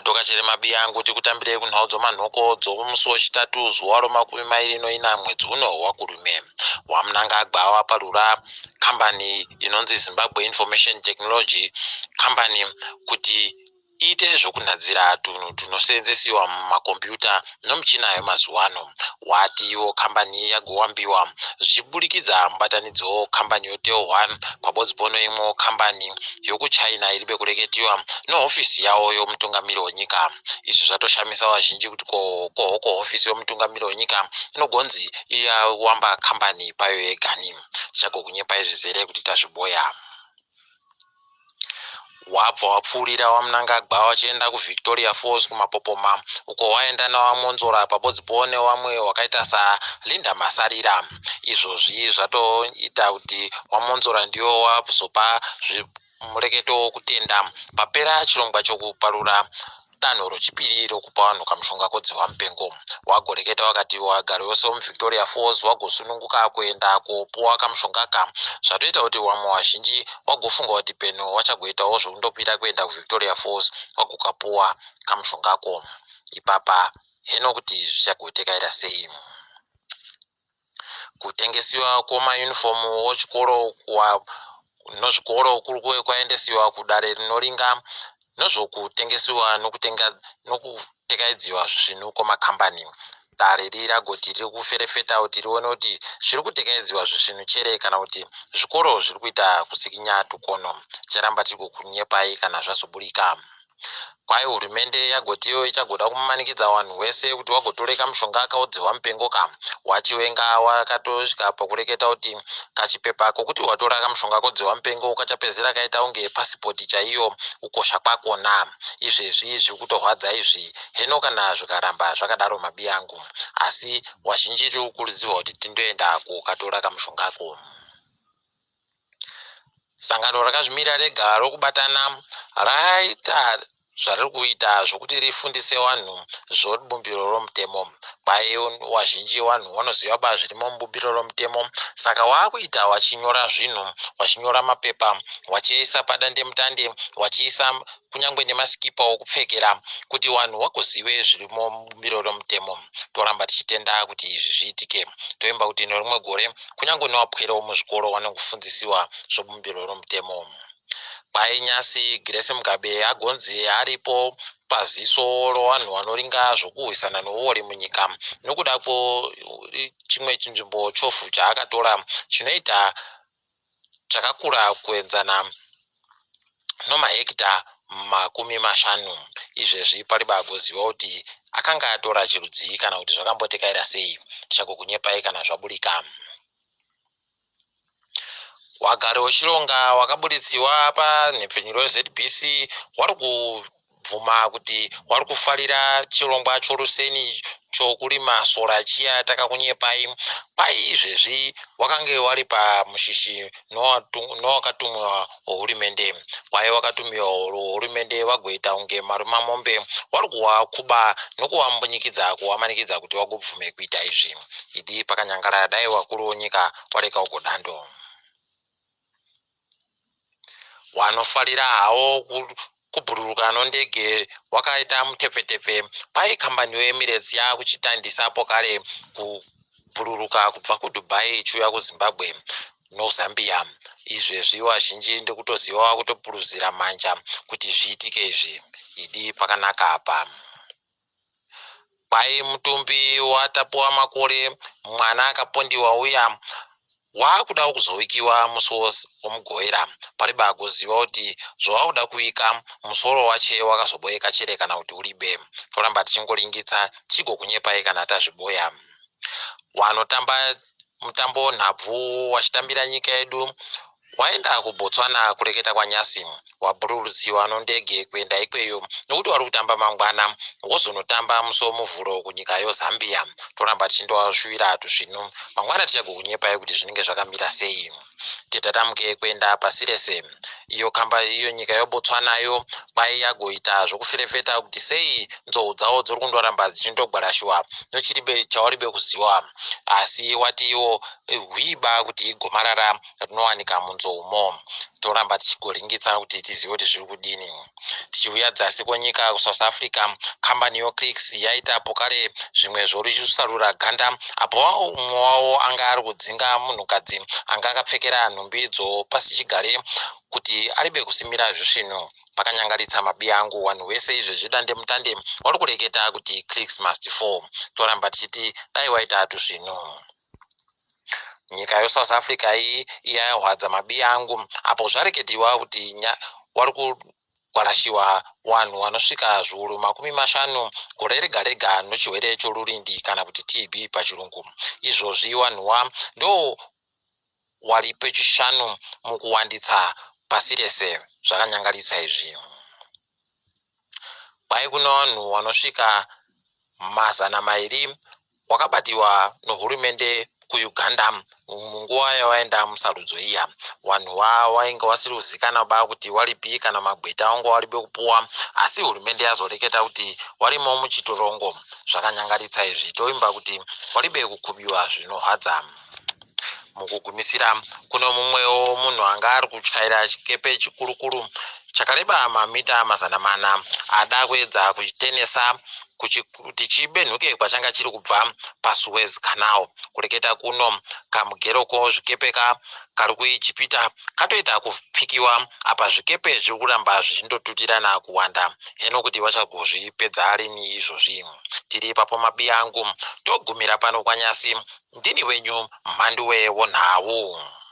Toka chere mabiyangu tikutambire kunhadzo manhoko dzomusi wechitatu zuwa romakumi mairi noina mwedzi uno wakurume wamunangagwa parura kambani inonzi Zimbabwe Information Technology kambani kuti ite zvokunhadzira tunhu tunoseenzesiwa mumakombiyuta nomuchina yemazuwa ano. Watiwo kambani yagowambiwa zvichiburikidza mubatanidzo kambani yoTeo One pabodzi pono imwe kambani yokuchina iribe kureketiwa nehofisi yawo yomutungamiri wenyika. Izvi zvatoshamisa vazhinji kuti ko hofisi yomutungamiri wenyika inogonzi iyawamba kambani payo yegani. Tichagokunyepai zvizere kuti tazviboya. Wabva wapfuurira wamunangagwa wachienda kuVictoria Falls kumapopoma uko waenda nawamonzora pabodzi pone wamwe wakaita saLinda Masarira. Izvozvi zvatoita kuti wamonzora ndiwo wazopa mureketo wokutenda papera chirongwa chokuparura danho rechipiri rokupa vanhu kamushonga kodzihwa mupengo. Wagoreketa wakati wagara wose muVictoria Falls wagosununguka kuenda kopuwa kamushongaka zvatoita kuti vamwe vazhinji wagofunga kuti peno wachagoitawo zvokundopira kuenda kuVictoria Falls wagokapuwa kamushongako. Ipapa heno kuti zvichagoitekaira sei. Kutengesiwa kwemayunifomu wechikoro nozvikoro kuri kwaendesiwa kudare rinoringa nozvokutengesiwa nokutekaidziwa zvinhu kwamakambani. Dare riragoti riri kuferefeta kuti rione kuti zviri kutekaidziwa zvinhu chere kana kuti zvikoro zviri kuita kusikinya tukono. Ticharamba tiri kukunyepai kana zvazoburika. Kwai hurumende yagotiwo ichagoda kumumanikidza vanhu vese kuti wagotoreka mushonga akaodzihwa mupengoka wachiwenga wakatosvika pakureketa kuti kachipepa kokuti watora kamushonga kodzihwa mupengo kachapedzera kaita unge pasipoti chaiyo ukosha kwakona. Izvezvi zviri kutorwadza izvi heno kana zvikaramba zvakadaro mabiyangu, asi wazhinji tiri kukurudzirwa kuti tindoenda kokatora kamushongako. Sangano rakazvimira rega rokubatana raita zvariri kuita zvokuti rifundise vanhu zvobumbiro romutemo. Kwai wazhinji vanhu vanoziva ba zvirimo mubumbiro romutemo, saka waakuita wachinyora zvinhu, wachinyora mapepa, wachiisa padandemutande, wachiisa kunyangwe nemasikipa okupfekera kuti vanhu vagozive zvirimo mubumbiro romutemo. Toramba tichitenda kuti izvi zviitike. Toimba kuti nerimwe gore kunyangwe nevapwere vomuzvikoro vanongofundisiwa zvobumbiro romutemo. Kwai Nyasi Grace Mugabe agonzi aripo paziso rovanhu vanoringa zvokurwisana nouori munyika nokuda chimwe chinzvimbo chofu chaakatora chinoita chakakura kuenzana nomahekita 50. Izvezvi pariba agoziva kuti akanga atora chirudzi kana kuti zvakambotekaira sei. Tichagokunyepai kana zvaburika. Wagari wechironga wakabuditsiwa panhepfenyuro yeZBC wari kubvuma kuti wari kufarira chirongwa choruseni chokurima sora chiya takakunyepai. Pai izvezvi wakange wari pamushishi nowakatumwa hurumende. Kwai wakatumiwa hurumende vagoita unge marumamombe wari kuvakuba nokuvambunyikidza kuvamanikidza kuti wagobvume kuita izvi. Idi pakanyangara dai wakuru wenyika wareka ugodando. Wanofarira hawo kubhururuka nondege wakaita mutepfetepfe. Pai kambani yeEmirates yakuchitandisapo kare kubhururuka kubva kuDubai ichiuya kuZimbabwe noZambia. Izvezvi wazhinji ndikutoziva wakutopuruzira manja kuti zviitike izvi. Idi pakanaka apa. Pai mutumbi watapuwa makore mwana akapondiwa uya waakuda kuzovikiwa musi womugoera. Pariba agoziva kuti zvawakuda kuvika musoro wache wakazoboeka chere kana kuti uribe. Toramba tichingoringitsa tichigokunyepai kana tazviboya. Wanotamba mutambo nhabvu wachitambira nyika yedu waenda kuBotswana kureketa kwaNyasi wabhururutsiwa nondege kuenda ikweyo nokuti wari kutamba mangwana wozonotamba musi womuvhuro kunyika yoZambia. Toramba tichindowashuvira tuzvinu mangwana tichagokunyepai kuti zvinenge zvakamira sei. Titatamuke kuenda paSirese iyo nyika yoBotswanayo kwai yagoita zvokuferefeta kuti sei nzou dzawo dziri kundoramba dzichindogwarashiwa nochiribe chawaribe kuziva, asi watiwo hwiba kuti igomarara rinowanika munzoumo. toramba tichigoringitsa kuti tizive kuti zviri kudini. Tichiuya dzasi kwenyika kuSouth Africa, kambani yoClicks yaitapo kare zvimwe zvorichusarura ganda apo umwe wavo anga ari kudzinga munhukadzi anga akapfekera nhumbi idzo pasi chigare kuti aribe kusimira zvisvino. Pakanyangaritsa mabi angu, vanhu vese izvezvi dande mutande vari kureketa kuti Clicks must fall. Toramba tichiti dai waita zvino. Nyika yeSouth Africa iyi yaihwadza mabi angu apo zvareketiwa kuti vari kwarashiwa vanhu vanosvika zviuru 50 gore rega rega nechirwere chorurindi kana kuti TB pachirungu. Izvozvi vanhuwa ndo wari pechishanu mukuwanditsa pasi rese. Zvakanyangaritsa izvi. Pai kuna vanhu vanosvika 200 wakabatiwa nehurumende kuUganda munguva yavaenda musarudzo iya. Vanhu vainge vasiri kuzikanwa ba kuti waripi kana magweta wangu waribe kupuwa, asi hurumende yazoreketa kuti warimo muchitorongo. Zvakanyangaritsa izvi. Toimba kuti waribe kukubiwa zvinohadza. Mukugumisira kuno mumwewo munhu anga ari kutyaira chikepe chikurukuru chakareba mamita 400 ada kuedza kuchitenesa kuti chibenhuke kwachanga chiri kubva paSuez Canal. Kureketa kuno kamugeroko zvikepe kari kuIjipita katoita kupfikiwa apa zvikepe zviri kuramba zvichindotutirana kuwanda. Heno kuti vachagozvipedza rini izvozvi. Tiri ipapo mabi angu, togumira pano kwanyasi. Ndini wenyu Mhanduwe Wonhau.